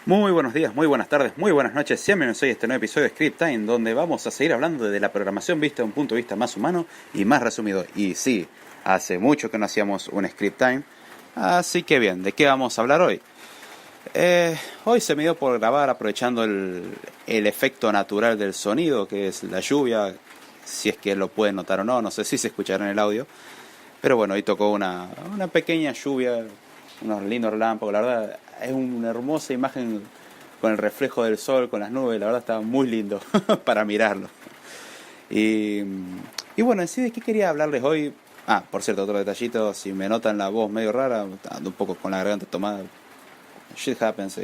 Muy buenos días, muy buenas tardes, muy buenas noches. Bienvenidos a este nuevo episodio de Script Time, donde vamos a seguir hablando de la programación vista de un punto de vista más humano y más resumido. Y sí, hace mucho que no hacíamos un Script Time, así que bien, ¿de qué vamos a hablar hoy? Hoy se me dio por grabar aprovechando el efecto natural del sonido, que es la lluvia, si es que lo pueden notar o no, no sé si se escuchará en el audio. Pero bueno, hoy tocó una pequeña lluvia, unos lindos relámpagos, la verdad es una hermosa imagen con el reflejo del sol, con las nubes, la verdad está muy lindo para mirarlo. Y bueno, en sí, ¿de qué quería hablarles hoy? Por cierto, otro detallito, si me notan la voz medio rara, ando un poco con la garganta tomada, shit happens,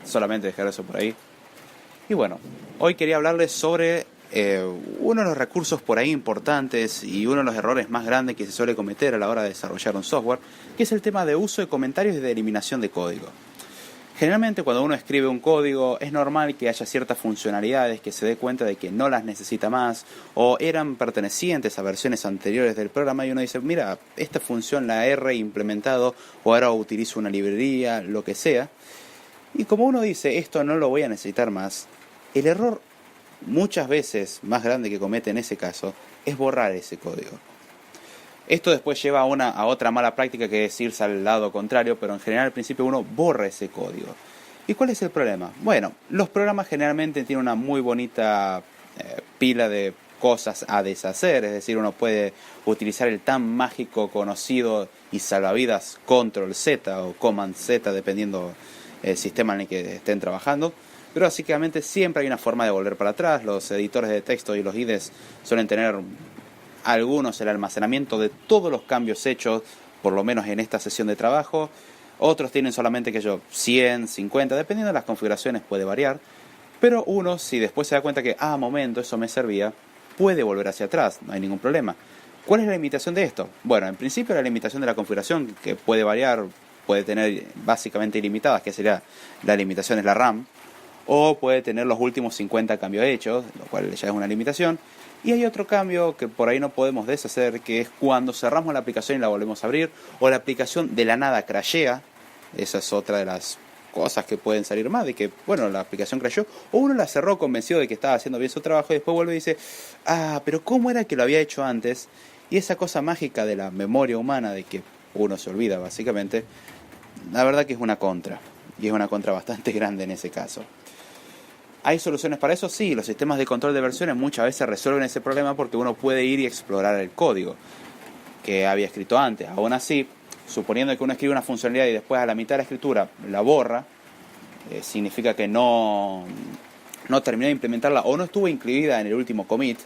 solamente dejar eso por ahí. Y bueno, hoy quería hablarles sobre uno de los recursos por ahí importantes y uno de los errores más grandes que se suele cometer a la hora de desarrollar un software, que es el tema de uso de comentarios y de eliminación de código. Generalmente cuando uno escribe un código es normal que haya ciertas funcionalidades que se dé cuenta de que no las necesita más o eran pertenecientes a versiones anteriores del programa y uno dice, mira, esta función la he reimplementado o ahora utilizo una librería, lo que sea. Y como uno dice, esto no lo voy a necesitar más, el error muchas veces más grande que comete en ese caso es borrar ese código. Esto después lleva a otra mala práctica, que es irse al lado contrario, pero en general al principio uno borra ese código. ¿Y cuál es el problema? Bueno, los programas generalmente tienen una muy bonita pila de cosas a deshacer, es decir, uno puede utilizar el tan mágico conocido y salvavidas Control Z o Command Z, dependiendo el sistema en el que estén trabajando. Pero básicamente siempre hay una forma de volver para atrás. Los editores de texto y los IDEs suelen tener algunos el almacenamiento de todos los cambios hechos, por lo menos en esta sesión de trabajo. Otros tienen solamente 100, 50, dependiendo de las configuraciones puede variar. Pero uno, si después se da cuenta que, momento, eso me servía, puede volver hacia atrás, no hay ningún problema. ¿Cuál es la limitación de esto? Bueno, en principio la limitación de la configuración, que puede variar, puede tener básicamente ilimitadas, que sería la limitación es la RAM, o puede tener los últimos 50 cambios hechos, lo cual ya es una limitación. Y hay otro cambio que por ahí no podemos deshacer, que es cuando cerramos la aplicación y la volvemos a abrir, o la aplicación de la nada crashea. Esa es otra de las cosas que pueden salir mal, de que, bueno, la aplicación crasheó, o uno la cerró convencido de que estaba haciendo bien su trabajo, y después vuelve y dice, pero ¿cómo era que lo había hecho antes? Y esa cosa mágica de la memoria humana, de que uno se olvida básicamente, la verdad que es una contra, y es una contra bastante grande en ese caso. ¿Hay soluciones para eso? Sí, los sistemas de control de versiones muchas veces resuelven ese problema porque uno puede ir y explorar el código que había escrito antes. Aún así, suponiendo que uno escribe una funcionalidad y después a la mitad de la escritura la borra, significa que no terminó de implementarla o no estuvo incluida en el último commit.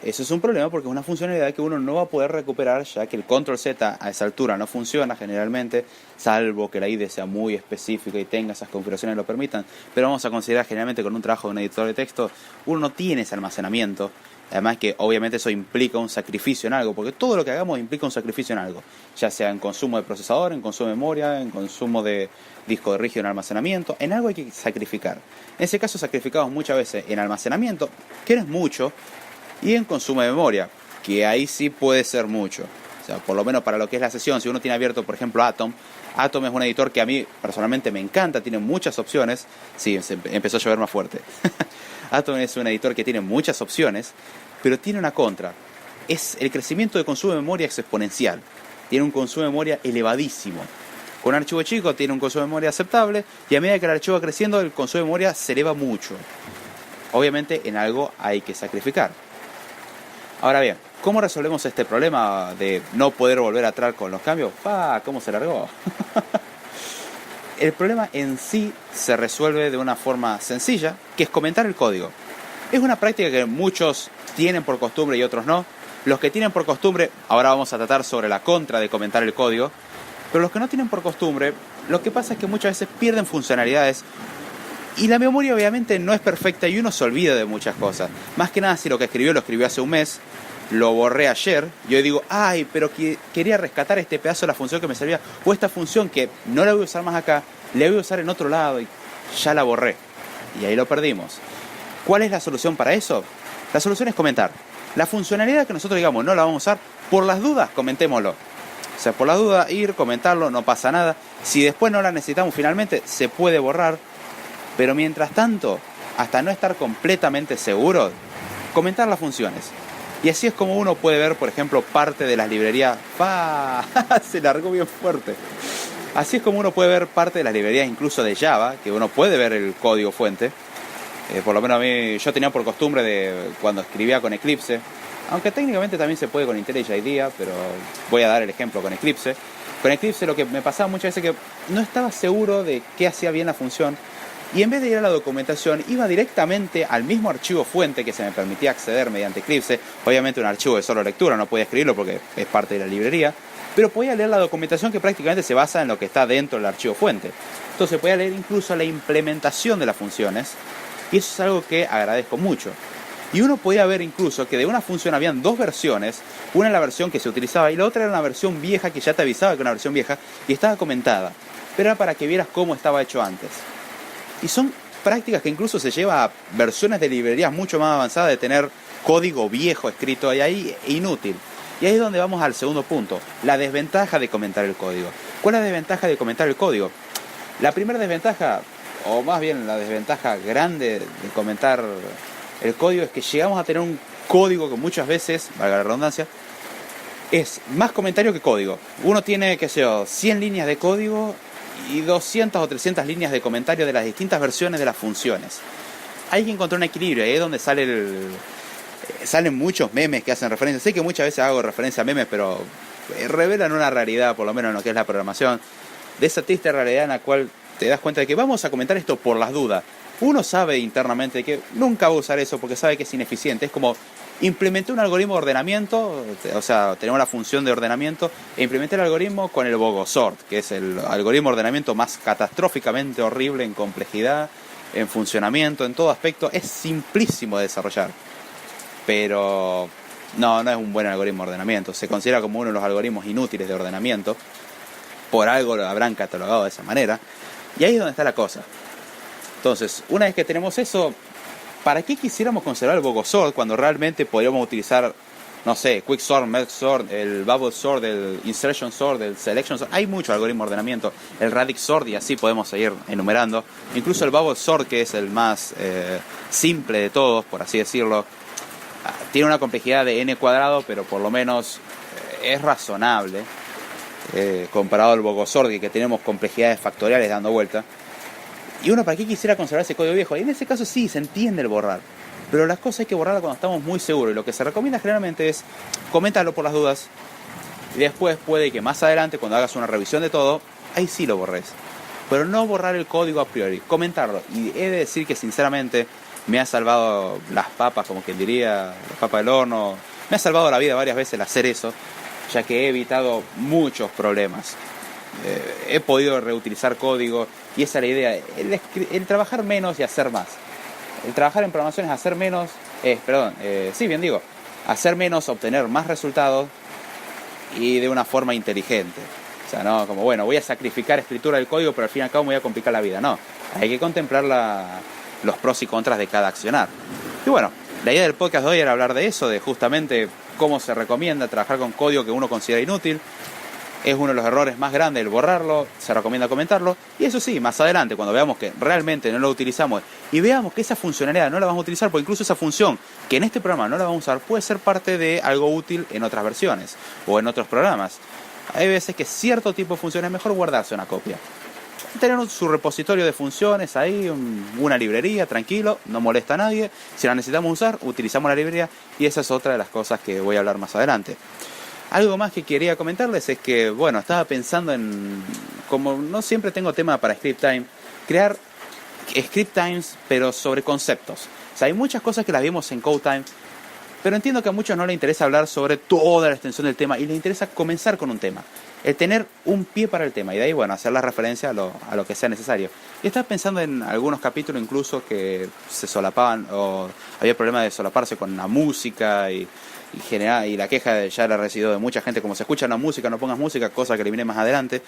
Eso es un problema porque es una funcionalidad que uno no va a poder recuperar, ya que el Control Z a esa altura no funciona generalmente, salvo que la IDE sea muy específica y tenga esas configuraciones que lo permitan. Pero vamos a considerar generalmente con un trabajo de un editor de texto, uno no tiene ese almacenamiento. Además que obviamente eso implica un sacrificio en algo, porque todo lo que hagamos implica un sacrificio en algo, ya sea en consumo de procesador, en consumo de memoria, en consumo de disco de rígido en almacenamiento. En algo hay que sacrificar. En ese caso sacrificamos muchas veces en almacenamiento, que no es mucho, y en consumo de memoria, que ahí sí puede ser mucho. O sea, por lo menos para lo que es la sesión, si uno tiene abierto, por ejemplo, Atom es un editor que a mí personalmente me encanta, tiene muchas opciones. Sí, empezó a llover más fuerte. Atom es un editor que tiene muchas opciones, pero tiene una contra. El crecimiento de consumo de memoria es exponencial. Tiene un consumo de memoria elevadísimo. Con un archivo chico tiene un consumo de memoria aceptable, y a medida que el archivo va creciendo, el consumo de memoria se eleva mucho. Obviamente en algo hay que sacrificar. Ahora bien, ¿cómo resolvemos este problema de no poder volver atrás con los cambios? ¿Cómo se largó? El problema en sí se resuelve de una forma sencilla, que es comentar el código. Es una práctica que muchos tienen por costumbre y otros no. Los que tienen por costumbre, ahora vamos a tratar sobre la contra de comentar el código, pero los que no tienen por costumbre, lo que pasa es que muchas veces pierden funcionalidades. Y la memoria obviamente no es perfecta y uno se olvida de muchas cosas. Más que nada si lo que escribió lo escribió hace un mes, lo borré ayer, yo digo, pero quería rescatar este pedazo de la función que me servía, o esta función que no la voy a usar más acá, la voy a usar en otro lado y ya la borré. Y ahí lo perdimos. ¿Cuál es la solución para eso? La solución es comentar. La funcionalidad que nosotros digamos no la vamos a usar, por las dudas comentémoslo. O sea, por la duda, comentarlo, no pasa nada. Si después no la necesitamos finalmente, se puede borrar. Pero mientras tanto, hasta no estar completamente seguro, comentar las funciones. Y así es como uno puede ver, por ejemplo, parte de las librerías. Se largó bien fuerte. Así es como uno puede ver parte de las librerías incluso de Java, que uno puede ver el código fuente. Por lo menos a mí, yo tenía por costumbre de cuando escribía con Eclipse, aunque técnicamente también se puede con IntelliJ IDEA, pero voy a dar el ejemplo con Eclipse. Con Eclipse lo que me pasaba muchas veces es que no estaba seguro de qué hacía bien la función, y en vez de ir a la documentación, iba directamente al mismo archivo fuente que se me permitía acceder mediante Eclipse. Obviamente un archivo de solo lectura, no podía escribirlo porque es parte de la librería, pero podía leer la documentación que prácticamente se basa en lo que está dentro del archivo fuente. Entonces podía leer incluso la implementación de las funciones, y eso es algo que agradezco mucho. Y uno podía ver incluso que de una función habían dos versiones, una en la versión que se utilizaba y la otra era una versión vieja que ya te avisaba que era una versión vieja y estaba comentada, pero era para que vieras cómo estaba hecho antes. Y son prácticas que incluso se lleva a versiones de librerías mucho más avanzadas de tener código viejo escrito ahí inútil. Y ahí es donde vamos al segundo punto, la desventaja de comentar el código. ¿Cuál es la desventaja de comentar el código? La primera desventaja, o más bien la desventaja grande de comentar el código, es que llegamos a tener un código que muchas veces, valga la redundancia, es más comentario que código. Uno tiene, qué sé yo, 100 líneas de código y 200 o 300 líneas de comentario de las distintas versiones de las funciones. Hay que encontrar un equilibrio, ahí es donde salen muchos memes que hacen referencia. Sé que muchas veces hago referencia a memes, pero revelan una realidad, por lo menos en lo que es la programación, de esa triste realidad en la cual te das cuenta de que vamos a comentar esto por las dudas. Uno sabe internamente que nunca va a usar eso porque sabe que es ineficiente. Es como implementé un algoritmo de ordenamiento, o sea, tenemos la función de ordenamiento, e implementé el algoritmo con el Bogosort, que es el algoritmo de ordenamiento más catastróficamente horrible en complejidad, en funcionamiento, en todo aspecto. Es simplísimo de desarrollar, pero no es un buen algoritmo de ordenamiento. Se considera como uno de los algoritmos inútiles de ordenamiento. Por algo lo habrán catalogado de esa manera. Y ahí es donde está la cosa. Entonces, una vez que tenemos eso, ¿para qué quisiéramos conservar el Bogosort cuando realmente podríamos utilizar, no sé, Quicksort, Mergesort, el Bubble Sort, el Insertion Sort, el Selection Sort? Hay muchos algoritmos de ordenamiento, el Radix Sort, y así podemos seguir enumerando. Incluso el Bubble Sort, que es el más simple de todos, por así decirlo, tiene una complejidad de n cuadrado, pero por lo menos es razonable comparado al Bogosort, que tenemos complejidades factoriales dando vuelta. Y uno, ¿para qué quisiera conservar ese código viejo? Y en ese caso sí, se entiende el borrar. Pero las cosas hay que borrarlas cuando estamos muy seguros. Y lo que se recomienda generalmente es coméntalo por las dudas. Y después puede que más adelante, cuando hagas una revisión de todo, ahí sí lo borres. Pero no borrar el código a priori, comentarlo. Y he de decir que sinceramente me ha salvado las papas, como quien diría, las papas del horno. Me ha salvado la vida varias veces el hacer eso, ya que he evitado muchos problemas. He podido reutilizar código y esa es la idea, el trabajar menos y hacer más. El trabajar en programación es hacer menos, hacer menos, obtener más resultados y de una forma inteligente. O sea, no como, bueno, voy a sacrificar escritura del código, pero al fin y al cabo me voy a complicar la vida. No, hay que contemplar los pros y contras de cada accionar. Y bueno, la idea del podcast de hoy era hablar de eso, de justamente cómo se recomienda trabajar con código que uno considera inútil. Es uno de los errores más grandes el borrarlo, se recomienda comentarlo. Y eso sí, más adelante, cuando veamos que realmente no lo utilizamos y veamos que esa funcionalidad no la vamos a utilizar, porque incluso esa función que en este programa no la vamos a usar, puede ser parte de algo útil en otras versiones o en otros programas. Hay veces que cierto tipo de funciones es mejor guardarse una copia. Tener su repositorio de funciones ahí, una librería, tranquilo, no molesta a nadie. Si la necesitamos usar, utilizamos la librería, y esa es otra de las cosas que voy a hablar más adelante. Algo más que quería comentarles es que, bueno, estaba pensando en, como no siempre tengo tema para Script Time, crear Script Times, pero sobre conceptos. O sea, hay muchas cosas que las vimos en Code Time, pero entiendo que a muchos no les interesa hablar sobre toda la extensión del tema y les interesa comenzar con un tema. El tener un pie para el tema y de ahí, bueno, hacer la referencia a lo que sea necesario. Y estaba pensando en algunos capítulos incluso que se solapaban o había problemas de solaparse con la música y la queja ya la he recibido de mucha gente, como se escucha la música, no pongas música, cosa que eliminé más adelante,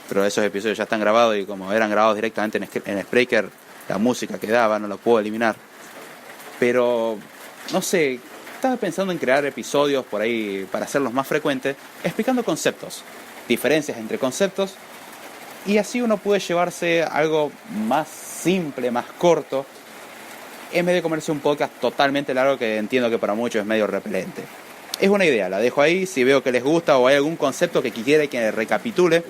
pero esos episodios ya están grabados y como eran grabados directamente en Spreaker, la música quedaba, no lo puedo eliminar. Pero, no sé, estaba pensando en crear episodios por ahí para hacerlos más frecuentes, explicando conceptos, diferencias entre conceptos y así uno puede llevarse algo más simple, más corto, en vez de comerse un podcast totalmente largo que entiendo que para muchos es medio repelente. Es una idea, la dejo ahí. Si veo que les gusta o hay algún concepto que quiere que recapitule,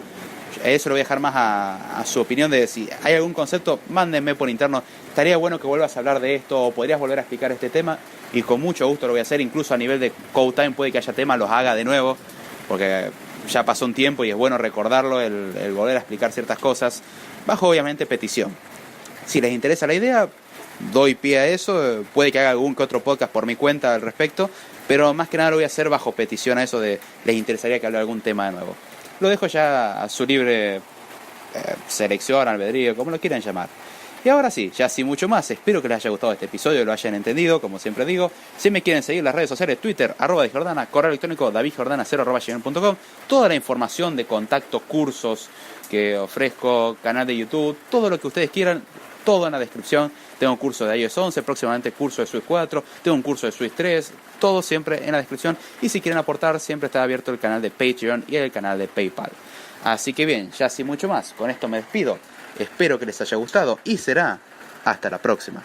eso lo voy a dejar más a su opinión, de si hay algún concepto, mándenme por interno. Estaría bueno que vuelvas a hablar de esto, o podrías volver a explicar este tema, y con mucho gusto lo voy a hacer. Incluso a nivel de Code Time puede que haya temas, los haga de nuevo, porque ya pasó un tiempo y es bueno recordarlo, el volver a explicar ciertas cosas, bajo obviamente petición. Si les interesa la idea, doy pie a eso. Puede que haga algún que otro podcast por mi cuenta al respecto, pero más que nada lo voy a hacer bajo petición a eso de les interesaría que hable algún tema de nuevo. Lo dejo ya a su libre selección, albedrío, como lo quieran llamar. Y ahora sí, ya sin mucho más, espero que les haya gustado este episodio, lo hayan entendido, como siempre digo. Si me quieren seguir en las redes sociales, Twitter, @DavidJordana, correo electrónico davidjordana0@gmail.com. Toda la información de contacto, cursos que ofrezco, canal de YouTube, todo lo que ustedes quieran, todo en la descripción. Tengo un curso de iOS 11, próximamente curso de Swift 4, tengo un curso de Swift 3, todo siempre en la descripción. Y si quieren aportar, siempre está abierto el canal de Patreon y el canal de PayPal. Así que bien, ya sin mucho más, con esto me despido. Espero que les haya gustado y será hasta la próxima.